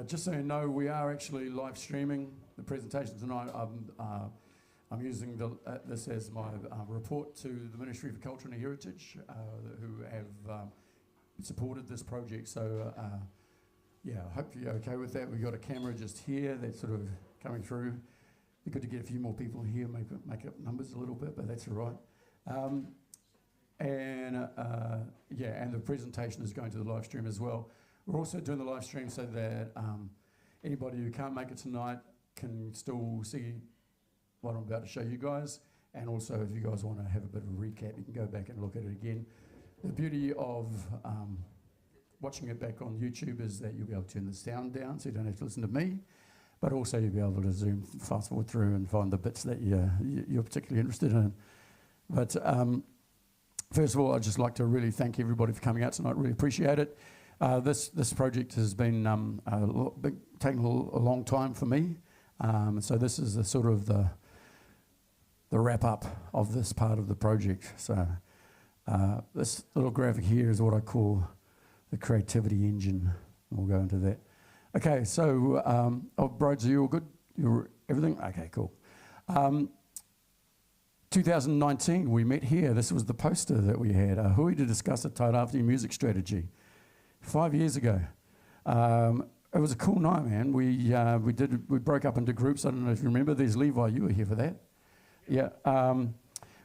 Just so you know, we are actually live streaming the presentation tonight. I'm using this as my report to the Ministry for Culture and Heritage, who have supported this project. So, yeah, I hope you're okay with that. We've got a camera just here that's sort of coming through. It'd be good to get a few more people here, make up numbers a little bit, but that's all right. Yeah, and the presentation is going to the live stream as well. We're also doing the live stream so that anybody who can't make it tonight can still see what I'm about to show you guys. And also, if you guys want to have a bit of a recap, you can go back and look at it again. The beauty of watching it back on YouTube is that you'll be able to turn the sound down, so you don't have to listen to me. But also, you'll be able to zoom, fast forward through and find the bits that you're particularly interested in. But first of all, I'd just like to really thank everybody for coming out tonight. Really appreciate it. This project has been taking a long time for me. So this is the sort of the wrap up of this part of the project. So this little graphic here is what I call the creativity engine. We'll go into that. Okay, so Broads, are you all good? Everything? Okay, cool. 2019, we met here. This was the poster that we had, Hui to discuss a Tairāwhiti music strategy. 5 years ago. It was a cool night, man. We broke up into groups. I don't know if you remember. There's Levi, you were here for that. Yeah.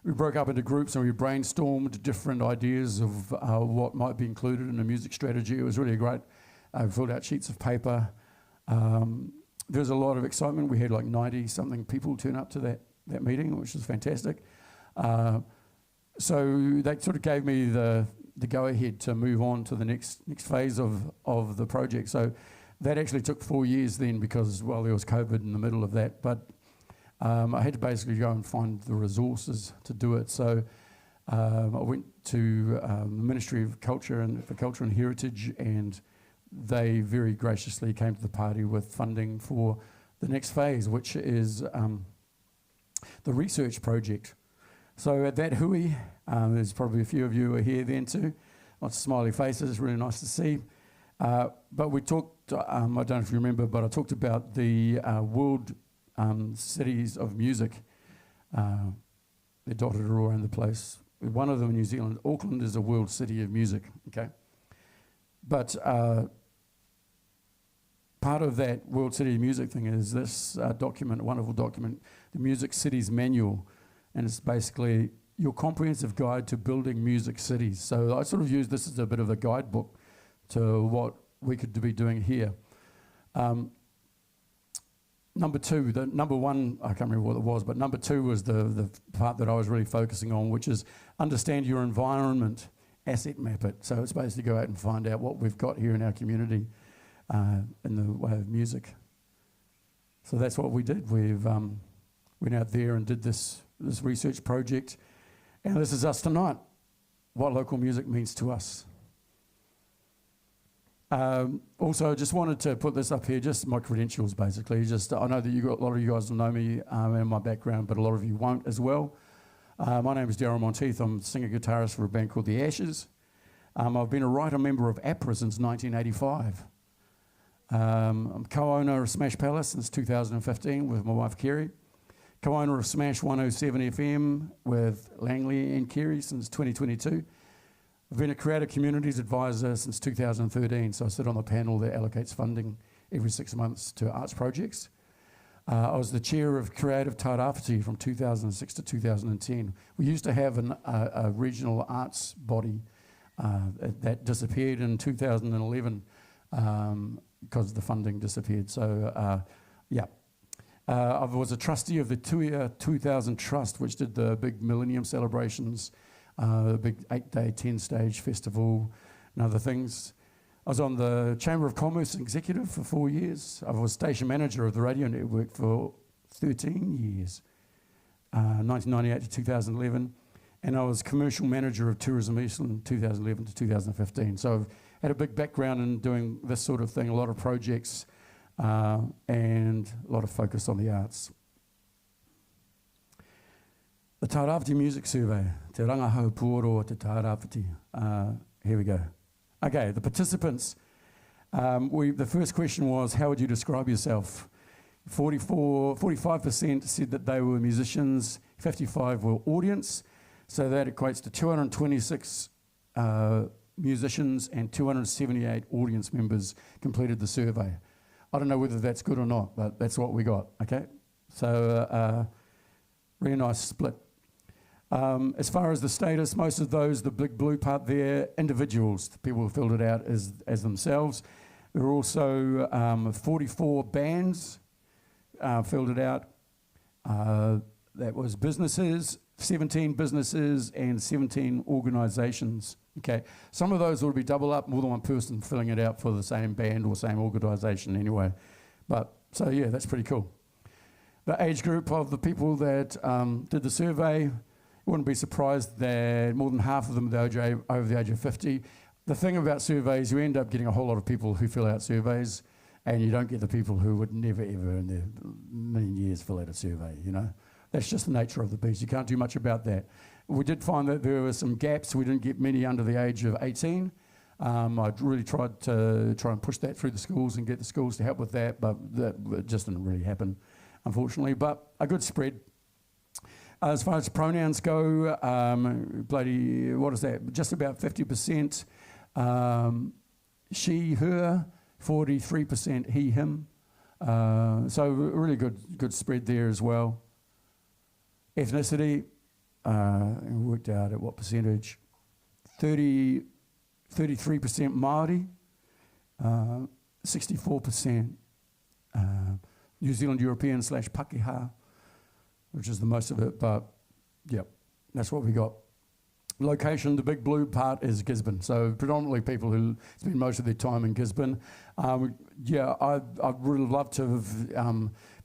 We broke up into groups and we brainstormed different ideas of what might be included in a music strategy. It was really great. We filled out sheets of paper. There was a lot of excitement. We had like 90-something people turn up to that meeting, which was fantastic. So they sort of gave me the go-ahead to move on to the next phase of the project. So that actually took 4 years then because, well, there was COVID in the middle of that. But I had to basically go and find the resources to do it. So I went to the Ministry of Culture and Heritage, and they very graciously came to the party with funding for the next phase, which is the research project. So at that hui, there's probably a few of you who are here then too. Lots of smiley faces, really nice to see. But we talked, I don't know if you remember, but I talked about the world cities of music. They're dotted all around the place. One of them in New Zealand, Auckland is a world city of music, okay? But part of that world city of music thing is this document, a wonderful document, the Music Cities Manual. And it's basically your comprehensive guide to building music cities. So I sort of use this as a bit of a guidebook to what we could be doing here. Number two, number one, I can't remember what it was, but number two was the part that I was really focusing on, which is understand your environment, asset map it. So it's basically go out and find out what we've got here in our community in the way of music. So that's what we did. We've went out there and did this research project, and this is us tonight, what local music means to us. Also, just wanted to put this up here, just my credentials basically. I know that a lot of you guys will know me and my background, but a lot of you won't as well. My name is Tairāwhiti. I'm singer-guitarist for a band called The Ashes. I've been a writer member of APRA since 1985. I'm co-owner of Smash Palace since 2015 with my wife Kerry. Co-owner of Smash 107 FM with Langley and Kerry since 2022. I've been a Creative Communities Advisor since 2013, so I sit on the panel that allocates funding every 6 months to arts projects. I was the chair of Creative Tairāwhiti from 2006 to 2010. We used to have a regional arts body that disappeared in 2011 because the funding disappeared. So, yeah. I was a trustee of the Tuia 2000 Trust, which did the big Millennium celebrations, the big 8-day, 10-stage festival and other things. I was on the Chamber of Commerce Executive for 4 years. I was station manager of the radio network for 13 years, 1998 to 2011. And I was commercial manager of Tourism Eastland 2011 to 2015. So I've had a big background in doing this sort of thing, a lot of projects, and a lot of focus on the arts. The Tairāwhiti Music Survey, Te Rangahau Puoro o Te Tairāwhiti. Here we go. Okay, the participants. The first question was, how would you describe yourself? 45% said that they were musicians, 55 were audience, so that equates to 226 musicians and 278 audience members completed the survey. I don't know whether that's good or not, but that's what we got, okay? So, really nice split. As far as the status, most of those, the big blue part there, individuals, people who filled it out as themselves. There were also 44 bands filled it out. That was businesses, 17 businesses and 17 organisations. Okay, some of those will be double up, more than one person filling it out for the same band or same organisation anyway. But, so yeah, that's pretty cool. The age group of the people that did the survey, you wouldn't be surprised that more than half of them are over the age of 50. The thing about surveys, you end up getting a whole lot of people who fill out surveys, and you don't get the people who would never ever in their million years fill out a survey, you know. That's just the nature of the beast. You can't do much about that. We did find that there were some gaps. We didn't get many under the age of 18. I really tried to push that through the schools and get the schools to help with that, but it just didn't really happen, unfortunately. But a good spread. As far as pronouns go, what is that? Just about 50% she, her, 43% he, him. So really good spread there as well. Ethnicity, worked out at what percentage? 33% Māori, 64% New Zealand European / Pakeha, which is the most of it, but yep, that's what we got. Location, the big blue part is Gisborne, so predominantly people who spend most of their time in Gisborne. Yeah, I'd really love to have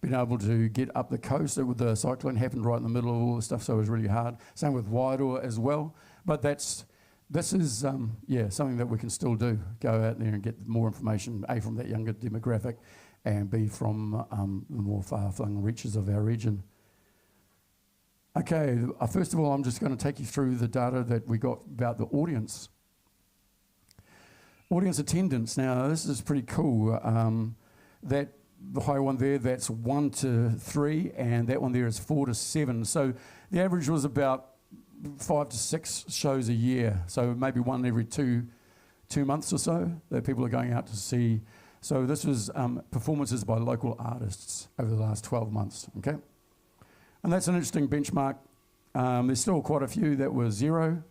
been able to get up the coast. The cyclone happened right in the middle of all the stuff, so it was really hard. Same with Wairoa as well, but this is yeah, something that we can still do. Go out there and get more information, A, from that younger demographic, and B, from the more far-flung reaches of our region. Okay, first of all, I'm just going to take you through the data that we got about the audience. Audience attendance, now this is pretty cool. The high one there, that's 1 to 3, and that one there is 4 to 7. So the average was about 5 to 6 shows a year, so maybe one every two months or so that people are going out to see. So this was performances by local artists over the last 12 months, okay? And that's an interesting benchmark. There's still quite a few that were 0,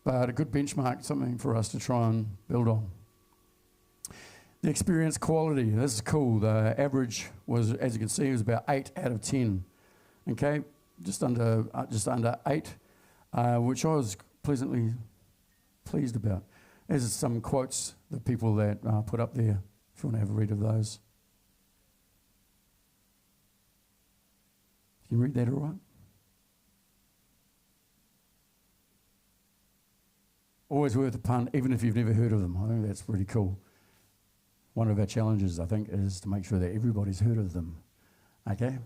but a good benchmark, something for us to try and build on. The experience quality, this is cool. The average was, as you can see, was about 8 out of 10. Okay, just under 8, which I was pleasantly pleased about. There's some quotes that people that put up there, if you want to have a read of those. Can you read that all right? Always worth a pun, even if you've never heard of them. I think that's pretty cool. One of our challenges, I think, is to make sure that everybody's heard of them. Okay?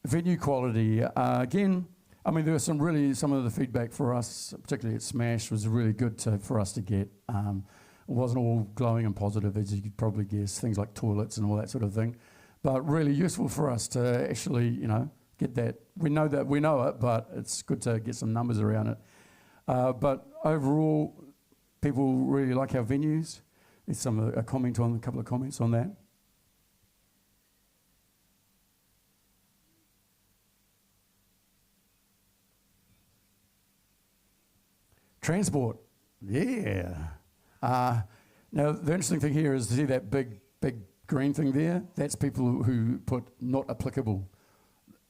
Venue quality. Again, I mean, there was some of the feedback for us, particularly at Smash, was really good for us to get. It wasn't all glowing and positive, as you could probably guess, things like toilets and all that sort of thing. But really useful for us to actually, you know, get that. We know it, but it's good to get some numbers around it. But overall, people really like our venues. There's a couple of comments on that. Transport, yeah. Now the interesting thing here is to see that big green thing there. That's people who put not applicable.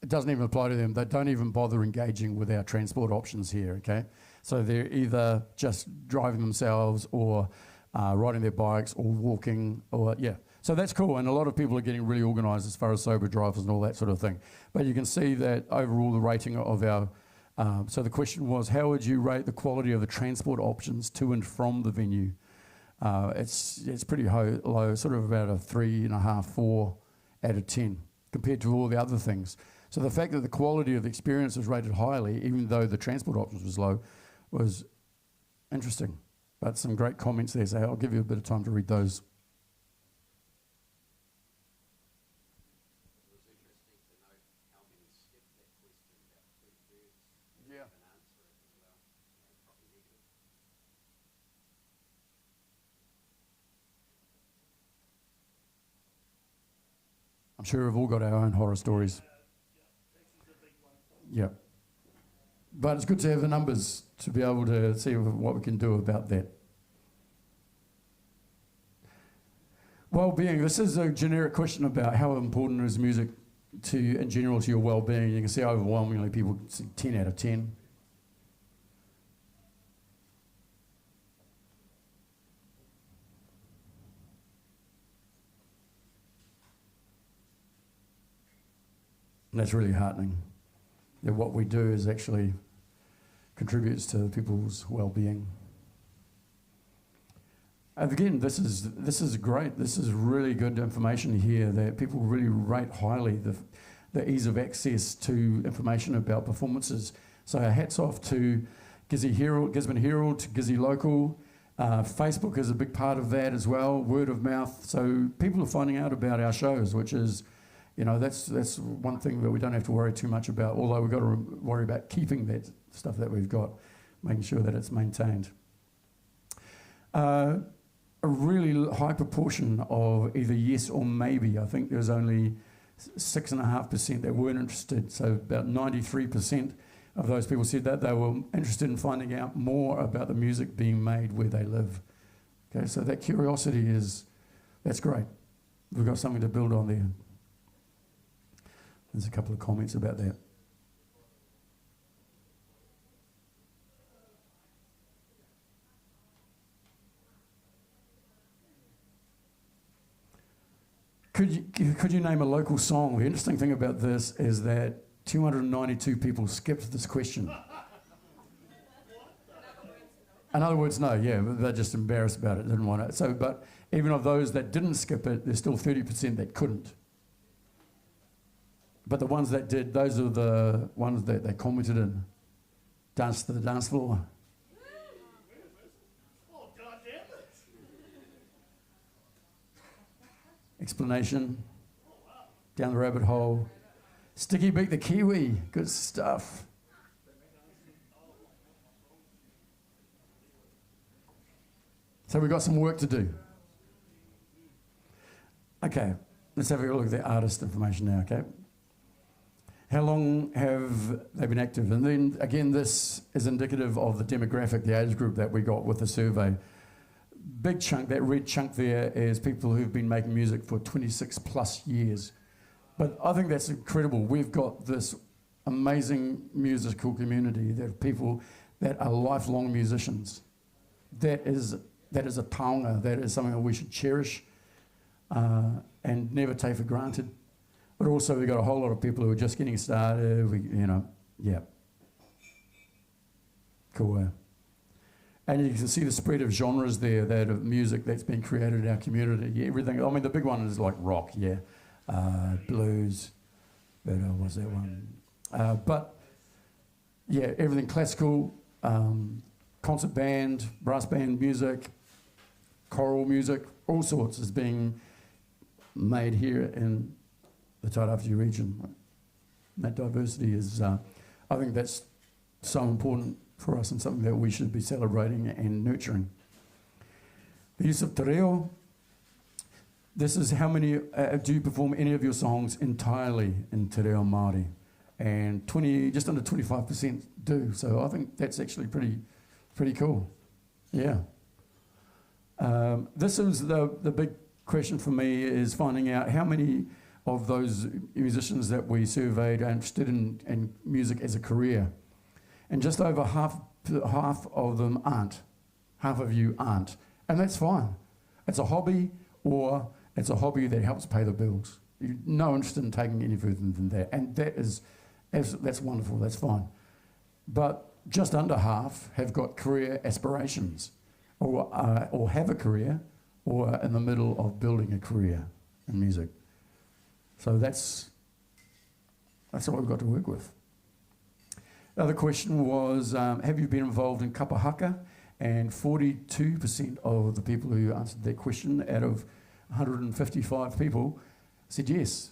It doesn't even apply to them. They don't even bother engaging with our transport options here. Okay, so they're either just driving themselves or riding their bikes or walking, or yeah. So that's cool, and a lot of people are getting really organised as far as sober drivers and all that sort of thing. But you can see that overall the rating of our, so the question was, how would you rate the quality of the transport options to and from the venue? It's pretty low, sort of about a 3.5, 4 out of 10 compared to all the other things. So the fact that the quality of the experience was rated highly, even though the transport options was low, was interesting. But some great comments there, so I'll give you a bit of time to read those. I'm sure we've all got our own horror stories. Yeah. But it's good to have the numbers to be able to see what we can do about that. Well-being, this is a generic question about how important is music in general to your well-being. You can see overwhelmingly people say 10 out of 10. And that's really heartening, that what we do is actually contributes to people's well-being. And again, this is great. This is really good information here that people really rate highly, the ease of access to information about performances. So hats off to Gisborne Herald, to Gizzy Local. Facebook is a big part of that as well, word of mouth. So people are finding out about our shows, which is, that's one thing that we don't have to worry too much about, although we've got to worry about keeping that stuff that we've got, making sure that it's maintained. A really high proportion of either yes or maybe. I think there's only 6.5% that weren't interested, so about 93% of those people said that they were interested in finding out more about the music being made where they live. Okay, so that curiosity that's great. We've got something to build on there. There's a couple of comments about that. Could you name a local song? The interesting thing about this is that 292 people skipped this question. In other words, no, yeah, they're just embarrassed about it, didn't want it. So, but even of those that didn't skip it, there's still 30% that couldn't. But the ones that did, those are the ones that they commented in. Dance to the dance floor. Oh, God damn it. Explanation. Down the rabbit hole. Sticky Beat the Kiwi. Good stuff. So we've got some work to do. Okay, let's have a look at the artist information now, okay? How long have they been active? And then, again, this is indicative of the demographic, the age group that we got with the survey. Big chunk, that red chunk there, is people who've been making music for 26 plus years. But I think that's incredible. We've got this amazing musical community that of people that are lifelong musicians. That is a taonga. That is something that we should cherish and never take for granted. But also we've got a whole lot of people who are just getting started. Yeah. Cool. And you can see the spread of genres there, that of music that's been created in our community. Yeah, everything. I mean, the big one is like rock, yeah, blues. But what's that one? But yeah, everything classical, concert band, brass band music, choral music, all sorts is being made here in the Tairāwhiti region. That diversity is, I think that's so important for us and something that we should be celebrating and nurturing. The use of te reo. This is how many, do you perform any of your songs entirely in te reo Māori? And just under 25% do, so I think that's actually pretty cool. Yeah. This is the big question for me, is finding out how many of those musicians that we surveyed are interested in music as a career. And just over half of them aren't. Half of you aren't. And that's fine. It's a hobby, or it's a hobby that helps pay the bills. You're no interest in taking any further than that. And that's wonderful, that's fine. But just under half have got career aspirations, or have a career, or in the middle of building a career in music. So that's what we've got to work with. The other question was, have you been involved in kapa haka And 42% of the people who answered that question out of 155 people said yes.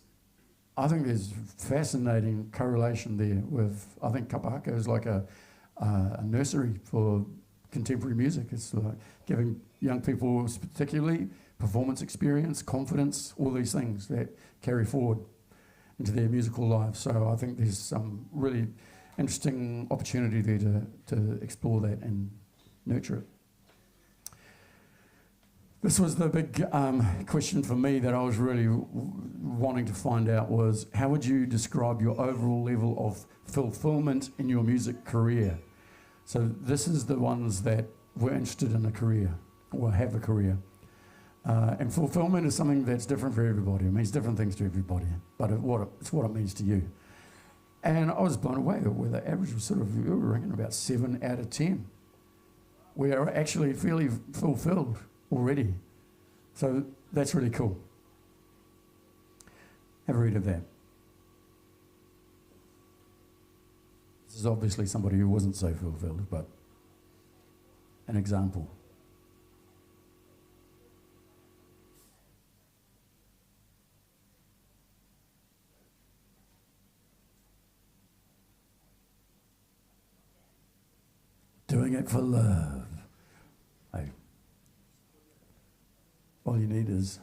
I think there's fascinating correlation there with, I think Kapahaka is like a nursery for contemporary music. It's like giving young people particularly performance experience, confidence, all these things that carry forward into their musical lives. So I think there's some really interesting opportunity there to explore that and nurture it. This was the big question for me that I was really wanting to find out was, how would you describe your overall level of fulfillment in your music career? So this is the ones that were interested in a career or have a career. And fulfillment is something that's different for everybody. It means different things to everybody, but it's what it means to you. And I was blown away where the average was sort of, we were ranking about 7 out of 10. We are actually fairly fulfilled already. So that's really cool. Have a read of that. This is obviously somebody who wasn't so fulfilled, but an example. Doing it for love. Hey. All you need is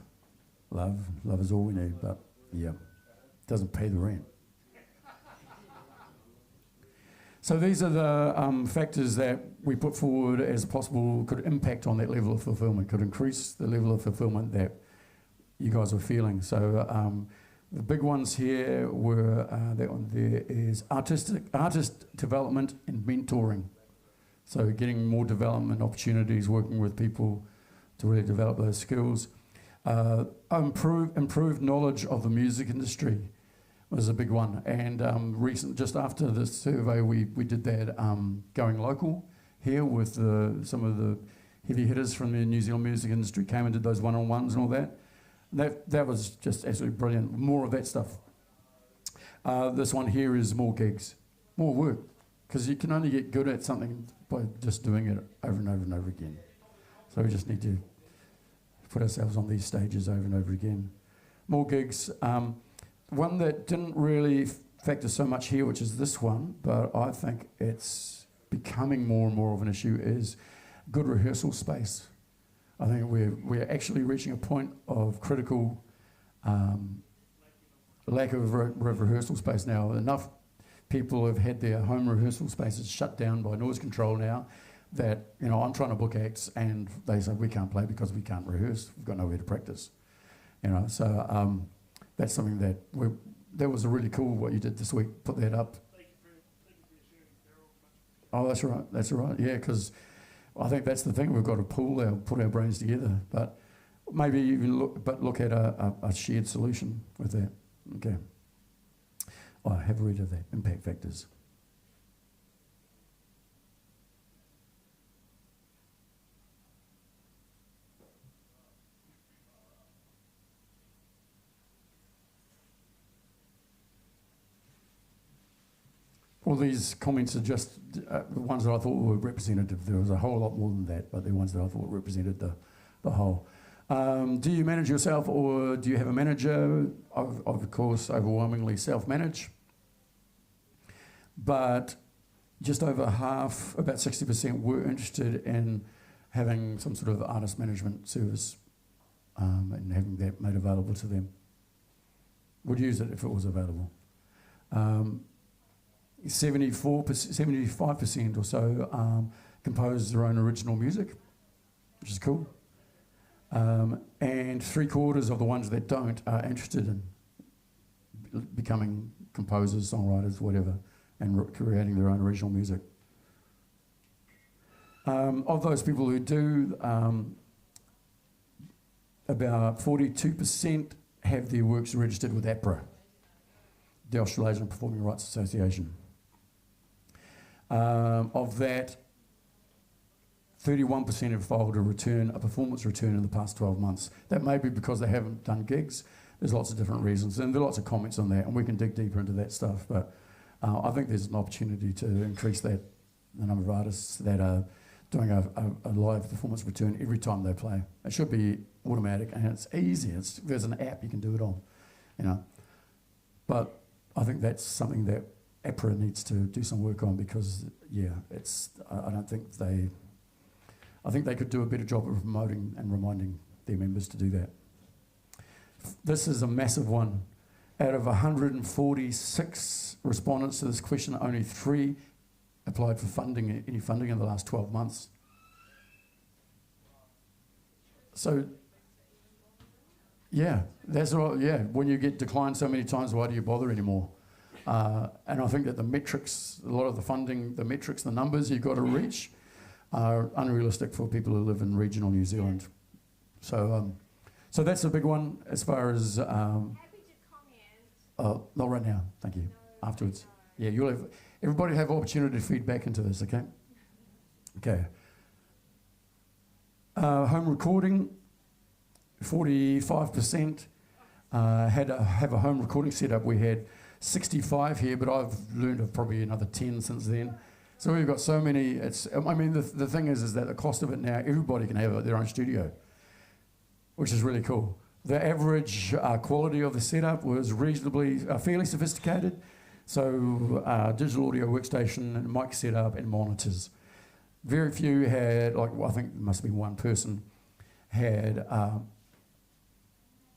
love. Love is all we need, but yeah, doesn't pay the rent. So these are the factors that we put forward as possible could impact on that level of fulfillment, could increase the level of fulfillment that you guys are feeling. So the big ones here were, that one there is artist development and mentoring. So getting more development opportunities, working with people to really develop those skills. Improved knowledge of the music industry was a big one. And just after the survey, we did that going local here with some of the heavy hitters from the New Zealand music industry came and did those one-on-ones and all that. That was just absolutely brilliant. More of that stuff. This one here is more gigs, more work, because you can only get good at something by just doing it over and over and over again. So we just need to put ourselves on these stages over and over again. More gigs. One that didn't really factor so much here, which is this one, but I think it's becoming more and more of an issue, is good rehearsal space. I think we're actually reaching a point of critical lack of rehearsal space now. Enough people have had their home rehearsal spaces shut down by noise control now that, I'm trying to book acts and they say we can't play because we can't rehearse. We've got nowhere to practice. So that's something that was really cool what you did this week. Put that up. Thank you for sharing. Oh, that's right. That's right. Yeah, because I think that's the thing. We've got to put our brains together, but maybe even look at a shared solution with that. Okay. Oh, have a read of that. Impact factors. All these comments are just the ones that I thought were representative. There was a whole lot more than that, but they're ones that I thought represented the whole. Do you manage yourself or do you have a manager? Of course, overwhelmingly self-manage. But just over half, about 60%, were interested in having some sort of artist management service and having that made available to them. Would use it if it was available. 75% or so compose their own original music, which is cool. And 3/4 of the ones that don't are interested in becoming composers, songwriters, whatever, and creating their own original music. Of those people who do, about 42% have their works registered with APRA, the Australasian Performing Rights Association. Of that, 31% have filed a performance return in the past 12 months. That may be because they haven't done gigs. There's lots of different reasons, and there are lots of comments on that, and we can dig deeper into that stuff. But I think there's an opportunity to increase the number of artists that are doing a live performance return every time they play. It should be automatic, and it's easy. There's an app you can do it on, you know. But I think that's something that APRA needs to do some work on because, yeah, I think they could do a better job of promoting and reminding their members to do that. This is a massive one. Out of 146 respondents to this question, only 3 applied for any funding in the last 12 months. So, yeah, that's right. Yeah, when you get declined so many times, why do you bother anymore? And I think that the metrics, a lot of the funding, the metrics, the numbers you've got to reach are unrealistic for people who live in regional New Zealand. So, so that's a big one as far as. Happy to comment. Not right now, thank you. Afterwards. Yeah, you'll have everybody have opportunity to feed back into this, okay? Okay. Home recording, 45% have a home recording setup. We had 65 here, but I've learned of probably another 10 since then. So we've got so many. I mean, the thing is that the cost of it now, everybody can have their own studio, which is really cool. The average quality of the setup was reasonably, fairly sophisticated. So digital audio workstation and mic setup and monitors. Very few had, I think there must have been one person had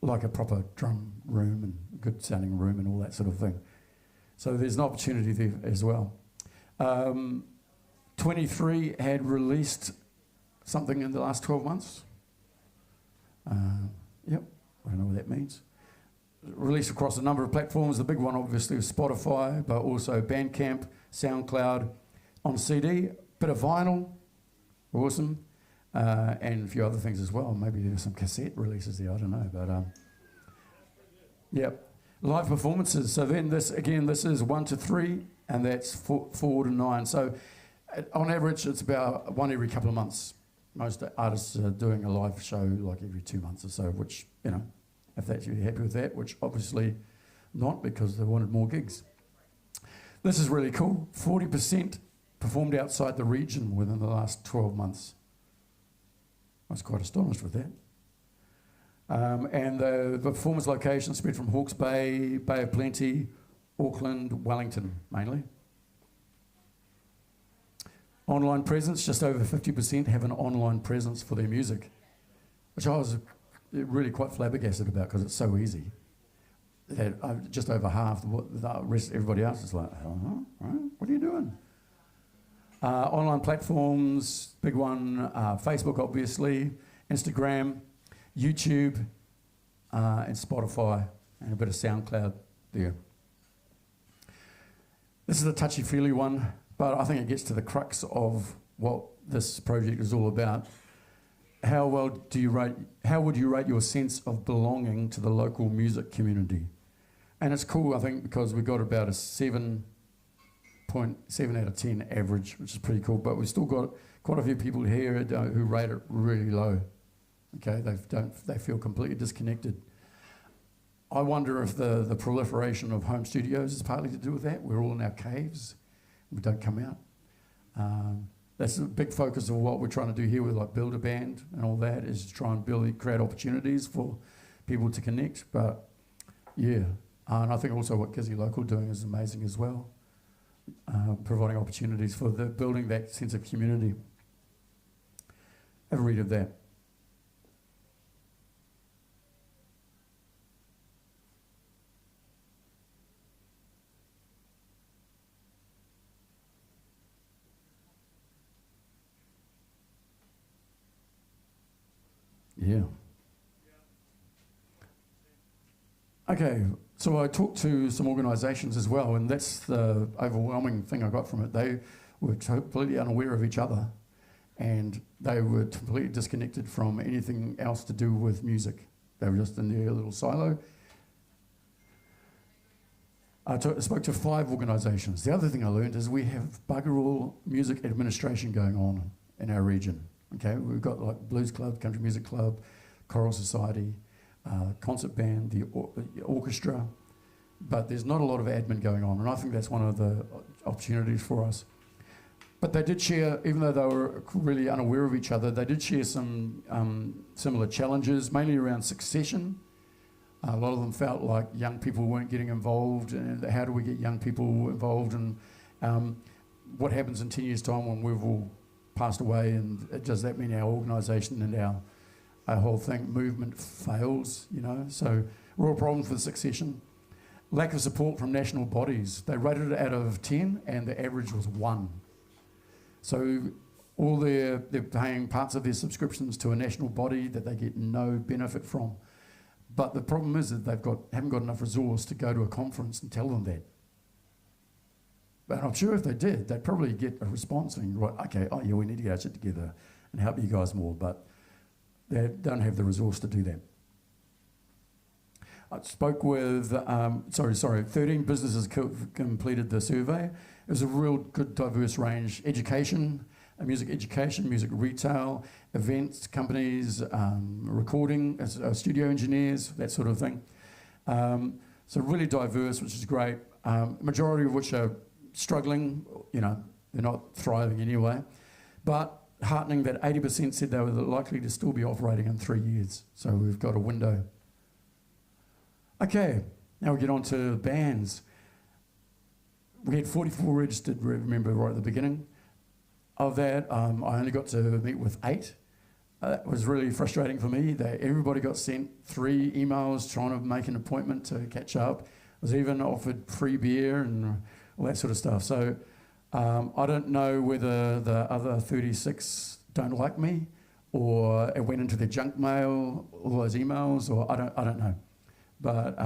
like a proper drum room and good sounding room and all that sort of thing. So there's an opportunity there as well. 23 had released something in the last 12 months. Yep, I don't know what that means. Released across a number of platforms. The big one obviously was Spotify, but also Bandcamp, SoundCloud, on CD, bit of vinyl, awesome, and a few other things as well. Maybe there's some cassette releases there, I don't know, but yep. Live performances, so then this is 1 to 3, and that's 4 to 9. So on average, it's about one every couple of months. Most artists are doing a live show like every 2 months or so, which, you know, if that's you're happy with that, which obviously not because they wanted more gigs. This is really cool. 40% performed outside the region within the last 12 months. I was quite astonished with that. And the performance locations spread from Hawke's Bay, Bay of Plenty, Auckland, Wellington mainly. Online presence, just over 50% have an online presence for their music, which I was really quite flabbergasted about because it's so easy. That just over half, the rest, everybody else is like, what are you doing? Online platforms, big one, Facebook obviously, Instagram, YouTube, and Spotify, and a bit of SoundCloud there. This is a touchy-feely one, but I think it gets to the crux of what this project is all about. How would you rate your sense of belonging to the local music community? And it's cool, I think, because we got about a 7.7 out of 10 average, which is pretty cool. But we've still got quite a few people here who rate it really low. Okay, they feel completely disconnected. I wonder if the proliferation of home studios is partly to do with that. We're all in our caves. We don't come out. That's a big focus of what we're trying to do here with like Build a Band and all that, is to try and create opportunities for people to connect. But yeah, and I think also what Gizzy Local doing is amazing as well, providing opportunities for building that sense of community. Have a read of that. Yeah. Okay, so I talked to some organisations as well, and that's the overwhelming thing I got from it. They were completely unaware of each other, and they were completely disconnected from anything else to do with music. They were just in their little silo. I spoke to 5 organisations. The other thing I learned is we have bugger all music administration going on in our region. Okay, we've got like Blues Club, Country Music Club, Choral Society, concert band, the orchestra, but there's not a lot of admin going on, and I think that's one of the opportunities for us. But they did share, even though they were really unaware of each other, they did share some similar challenges, mainly around succession. A lot of them felt like young people weren't getting involved, and how do we get young people involved, and what happens in 10 years' time when we've all passed away, and does that mean our organisation and our whole movement fails, you know? So real problems with succession. Lack of support from national bodies. They rated it out of 10 and the average was 1. So they're paying parts of their subscriptions to a national body that they get no benefit from. But the problem is that haven't got enough resource to go to a conference and tell them that. But I'm sure if they did, they'd probably get a response saying, right, okay, oh yeah, we need to get our shit together and help you guys more, but they don't have the resource to do that. I spoke with, 13 businesses completed the survey. It was a real good diverse range. Education, music retail, events, companies, recording, studio engineers, that sort of thing. So really diverse, which is great. Majority of which are struggling, you know, they're not thriving anyway. But heartening that 80% said they were likely to still be operating in 3 years. So we've got a window. Okay, now we get on to bands. We had 44 registered, remember, right at the beginning. Of that, I only got to meet with 8. That was really frustrating for me. Everybody got sent 3 emails trying to make an appointment to catch up. I was even offered free beer and all that sort of stuff. So I don't know whether the other 36 don't like me, or it went into their junk mail, all those emails, or I don't know. But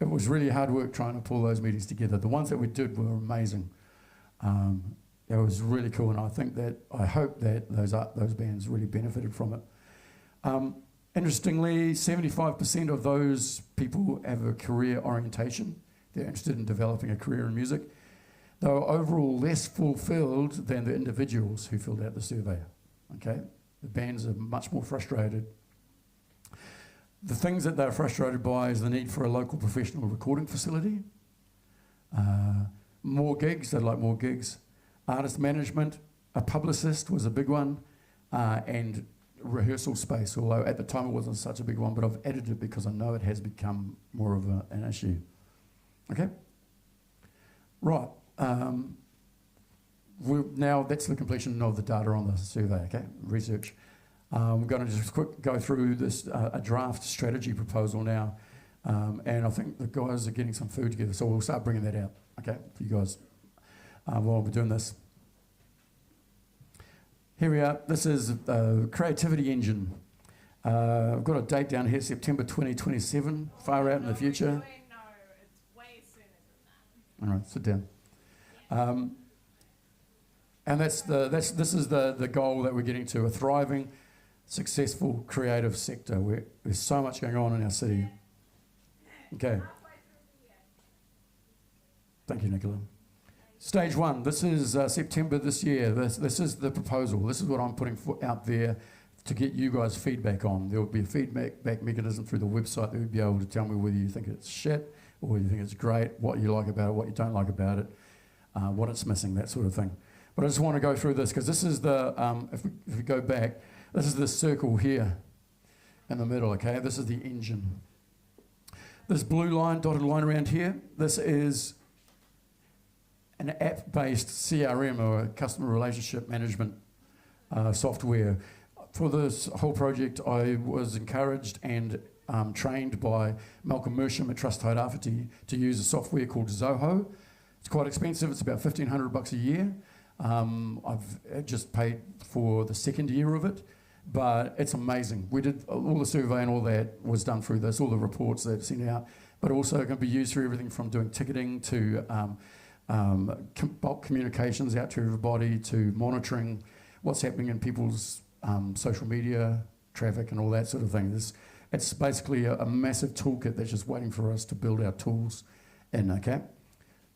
it was really hard work trying to pull those meetings together. The ones that we did were amazing. It was really cool, and I hope that those bands really benefited from it. Interestingly, 75% of those people have a career orientation. They're interested in developing a career in music. They were overall less fulfilled than the individuals who filled out the survey. Okay, the bands are much more frustrated. The things that they're frustrated by is the need for a local professional recording facility. More gigs, they'd like more gigs. Artist management, a publicist was a big one, and rehearsal space, although at the time it wasn't such a big one, but I've added it because I know it has become more of an issue. Okay? Right. Now that's the completion of the data on the survey, okay? Research. I'm going to just quick go through this, a draft strategy proposal now, and I think the guys are getting some food together, so we'll start bringing that out, okay, for you guys while we're doing this. Here we are. This is Creativity Engine. I've got a date down here, September 2027, far out in the future. No, it's way sooner than that. All right, sit down. And this is the goal that we're getting to, a thriving, successful, creative sector where there's so much going on in our city. Okay. Thank you, Nicola. Stage 1, this is September this year. This is the proposal. This is what I'm putting out there to get you guys feedback on. There will be a feedback mechanism through the website that will be able to tell me whether you think it's shit or whether you think it's great, what you like about it, what you don't like about it, what it's missing, that sort of thing. But I just want to go through this because this is the, if we go back, this is the circle here in the middle, okay? This is the engine. This blue line, dotted line around here, this is an app-based CRM, or a customer relationship management software. For this whole project, I was encouraged and trained by Malcolm Mersham at Tairāwhiti to use a software called Zoho. It's quite expensive. It's about $1,500 a year. I've just paid for the second year of it, but it's amazing. We did all the survey and all that was done through this, all the reports that sent out, but also it can be used for everything from doing ticketing to bulk communications out to everybody, to monitoring what's happening in people's social media, traffic and all that sort of thing. It's basically a massive toolkit that's just waiting for us to build our tools in, okay?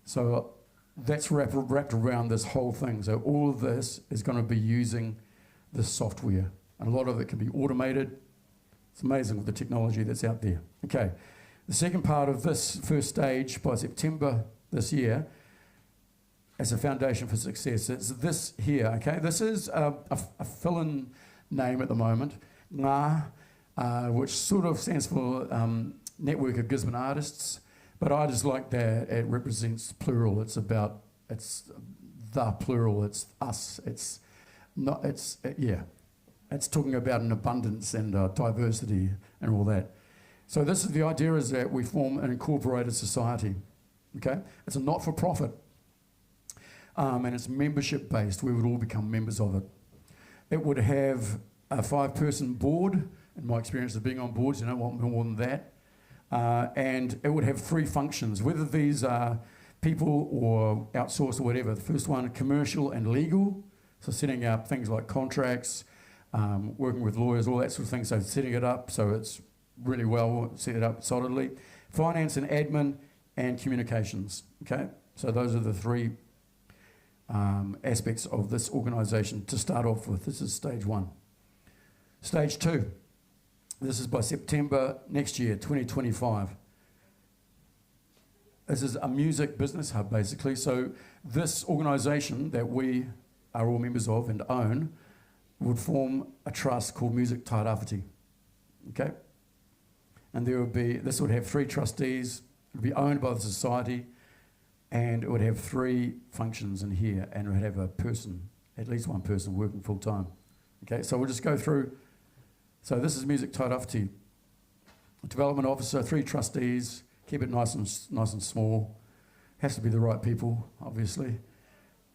So that's wrapped around this whole thing. So all of this is going to be using this software. And a lot of it can be automated. It's amazing with the technology that's out there. Okay, the second part of this first stage by September this year, as a foundation for success. It's this here, okay? This is a fill-in name at the moment, Ngā, which sort of stands for Network of Gisborne Artists, but I just like that it represents plural. It's the plural, it's us, it's talking about an abundance and diversity and all that. So this is the idea, is that we form an incorporated society, okay? It's a not-for-profit, and it's membership-based. We would all become members of it. It would have a 5-person board. In my experience of being on boards, you don't want more than that. And it would have 3 functions, whether these are people or outsourced or whatever. The first one, commercial and legal, so setting up things like contracts, working with lawyers, all that sort of thing, so setting it up so it's really well set up solidly. Finance and admin, and communications, okay? So those are the 3 aspects of this organisation to start off with. This is stage 1. Stage 2, this is by September next year, 2025. This is a music business hub, basically. So this organisation that we are all members of and own would form a trust called Music Tairāwhiti, okay? And this would have 3 trustees, it would be owned by the society, and it would have 3 functions in here, and it would have a person, at least one person working full time. Okay, so we'll just go through. So this is Music Tairāwhiti. Development officer, 3 trustees, keep it nice and small. Has to be the right people, obviously.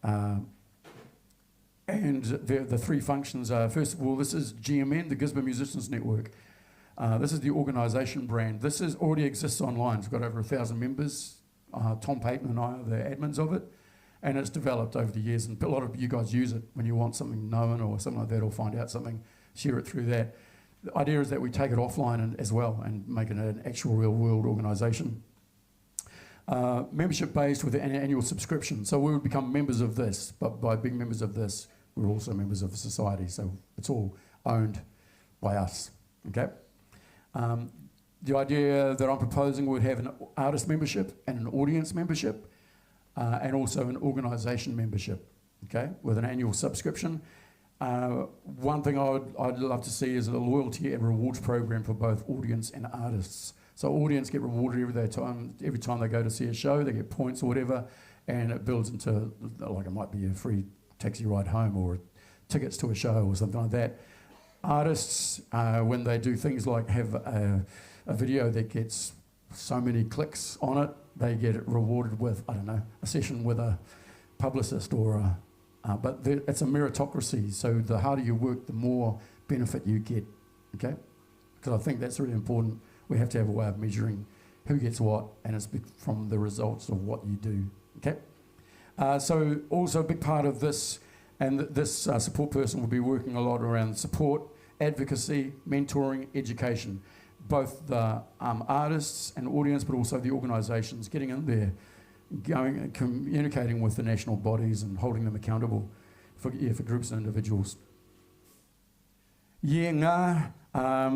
And the 3 functions are, first of all, this is GMN, the Gisborne Musicians Network. This is the organisation brand. This already exists online. It's got over 1,000 members. Tom Payton and I are the admins of it, and it's developed over the years, and a lot of you guys use it when you want something known or something like that, or find out something, share it through that. The idea is that we take it offline as well and make it an actual real world organisation. Membership based with an annual subscription. So we would become members of this, but by being members of this, we're also members of the society. So it's all owned by us, okay? The idea that I'm proposing would have an artist membership and an audience membership, and also an organisation membership, okay, with an annual subscription. One thing I'd love to see is a loyalty and rewards program for both audience and artists. So audience get rewarded every time they go to see a show, they get points or whatever, and it builds into, like, it might be a free taxi ride home or tickets to a show or something like that. Artists, when they do things like have a video that gets so many clicks on it, they get it rewarded with, I don't know, a session with a publicist or but it's a meritocracy, so the harder you work, the more benefit you get, okay? Because I think that's really important. We have to have a way of measuring who gets what, and it's from the results of what you do, okay? So also a big part of this, and this support person will be working a lot around support, advocacy, mentoring, education. Both the artists and audience, but also the organisations, getting in there, going and communicating with the national bodies and holding them accountable for groups and individuals. Ngā,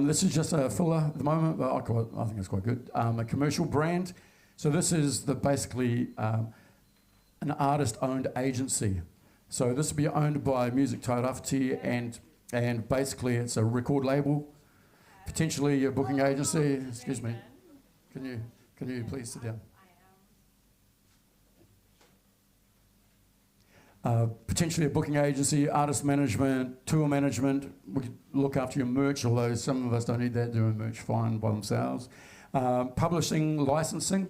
this is just a filler at the moment, but I think it's quite good. A commercial brand. So this is basically an artist-owned agency. So this will be owned by Music Tairāwhiti, and basically it's a record label, potentially a booking agency. Excuse me. Can you please sit down? Potentially a booking agency, artist management, tour management. We could look after your merch, although some of us don't need that, doing merch fine by themselves. Publishing, licensing,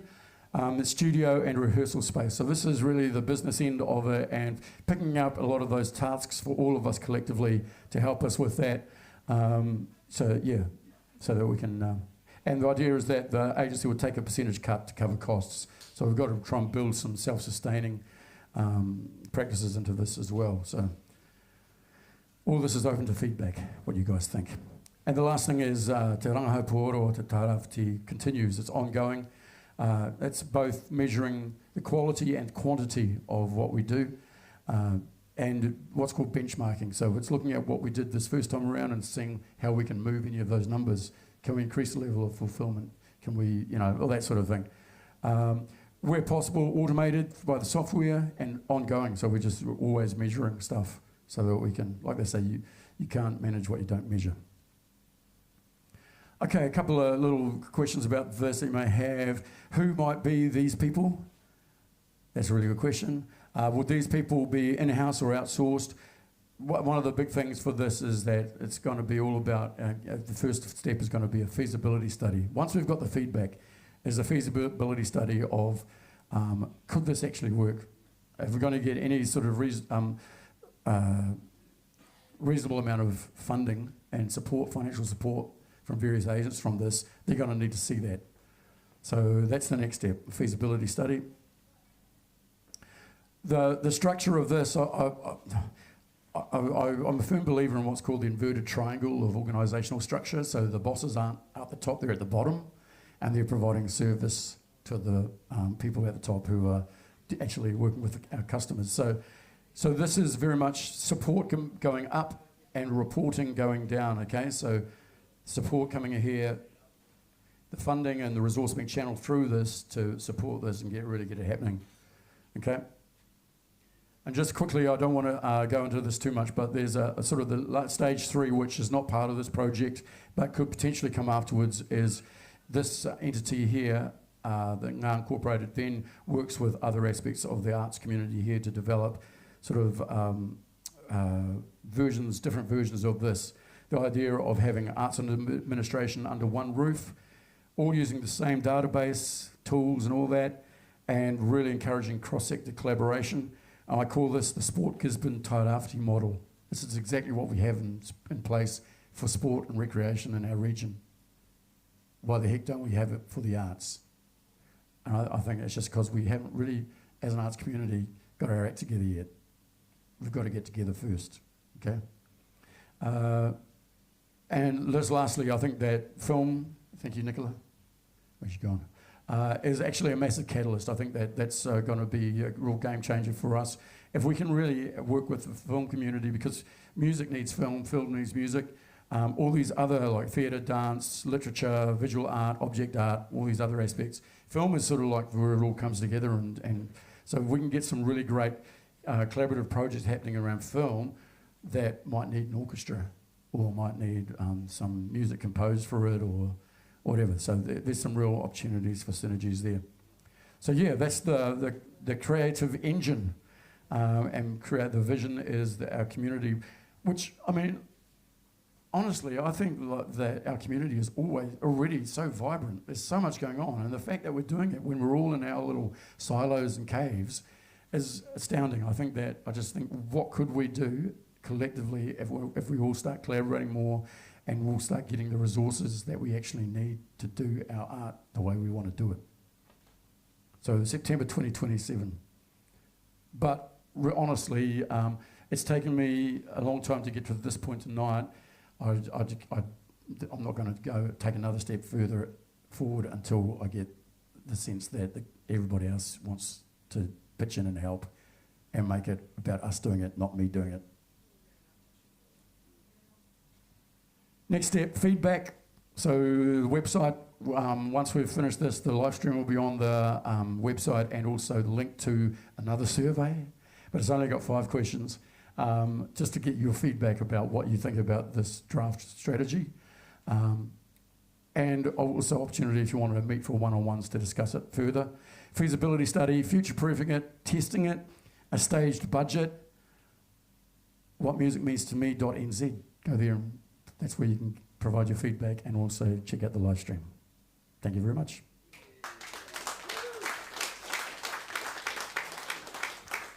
studio and rehearsal space. So this is really the business end of it, and picking up a lot of those tasks for all of us collectively to help us with that. So that we can... and the idea is that the agency would take a percentage cut to cover costs. So we've got to try and build some self-sustaining practices into this as well. So all this is open to feedback, what you guys think. And the last thing is Te Rangahau or Te Tairāwhiti continues. It's ongoing. It's both measuring the quality and quantity of what we do, and what's called benchmarking. So it's looking at what we did this first time around and seeing how we can move any of those numbers. Can we increase the level of fulfilment? Can we, all that sort of thing. where possible, automated by the software and ongoing. So we're just always measuring stuff so that we can, like they say, you can't manage what you don't measure. Okay, a couple of little questions about this that you may have. Who might be these people? That's a really good question. Would these people be in-house or outsourced? One of the big things for this is that it's going to be all about, the first step is going to be a feasibility study. Once we've got the feedback, is a feasibility study of could this actually work? If we're going to get any sort of reasonable amount of funding and support, financial support from various agents from this, they're going to need to see that. So that's the next step, feasibility study. The structure of this, I'm a firm believer in what's called the inverted triangle of organisational structure. So the bosses aren't at the top, they're at the bottom, and they're providing service to the people at the top who are actually working with our customers. So this is very much support going up and reporting going down, okay? So support coming in here, the funding and the resource being channeled through this to support this and really get it happening, okay? And just quickly, I don't want to go into this too much, but there's a sort of the stage 3, which is not part of this project, but could potentially come afterwards, is this entity here, the Ngā Incorporated, then works with other aspects of the arts community here to develop sort of different versions of this. The idea of having arts and administration under one roof, all using the same database, tools and all that, and really encouraging cross-sector collaboration. I call this the Sport Gisborne Tairāwhiti model. This is exactly what we have in place for sport and recreation in our region. Why the heck don't we have it for the arts? And I think it's just because we haven't really, as an arts community, got our act together yet. We've got to get together first, okay? And just lastly, I think that film, thank you, Nicola, where's she gone? Is actually a massive catalyst. I think that's going to be a real game changer for us. If we can really work with the film community, because music needs film, film needs music, all these other like theatre, dance, literature, visual art, object art, all these other aspects. Film is sort of like where it all comes together, and so if we can get some really great collaborative projects happening around film that might need an orchestra or might need some music composed for it or whatever. So there's some real opportunities for synergies there. So yeah, that's the creative engine, and the vision is that our community, which, I mean, honestly, I think that our community is already so vibrant. There's so much going on, and the fact that we're doing it when we're all in our little silos and caves is astounding. I just think, what could we do collectively if we all start collaborating more, and we'll start getting the resources that we actually need to do our art the way we want to do it. So September 2027. But honestly, it's taken me a long time to get to this point tonight. I'm not going to take another step further forward until I get the sense that everybody else wants to pitch in and help and make it about us doing it, not me doing it. Next step, feedback. So the website, once we've finished this, the live stream will be on the website, and also the link to another survey, but it's only got 5 questions, just to get your feedback about what you think about this draft strategy. And also opportunity if you want to meet for one-on-ones to discuss it further. Feasibility study, future-proofing it, testing it, a staged budget, whatmusicmeanstome.nz. Go there and that's where you can provide your feedback and also check out the live stream. Thank you very much.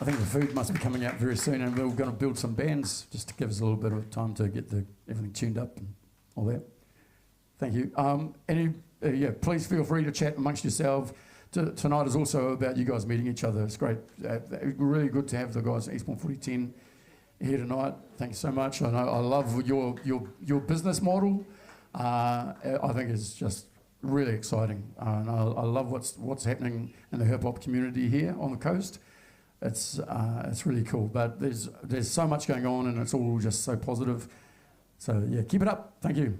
I think the food must be coming out very soon, and we're going to build some bands just to give us a little bit of time to get everything tuned up and all that. Thank you. Please feel free to chat amongst yourselves. Tonight is also about you guys meeting each other. It's great. Really good to have the guys at Eastbourne Footy 10 here tonight. Thank you so much. I know I love your business model. I think it's just really exciting, and I love what's happening in the hip hop community here on the coast. It's really cool. But there's so much going on, and it's all just so positive. So yeah, keep it up. Thank you.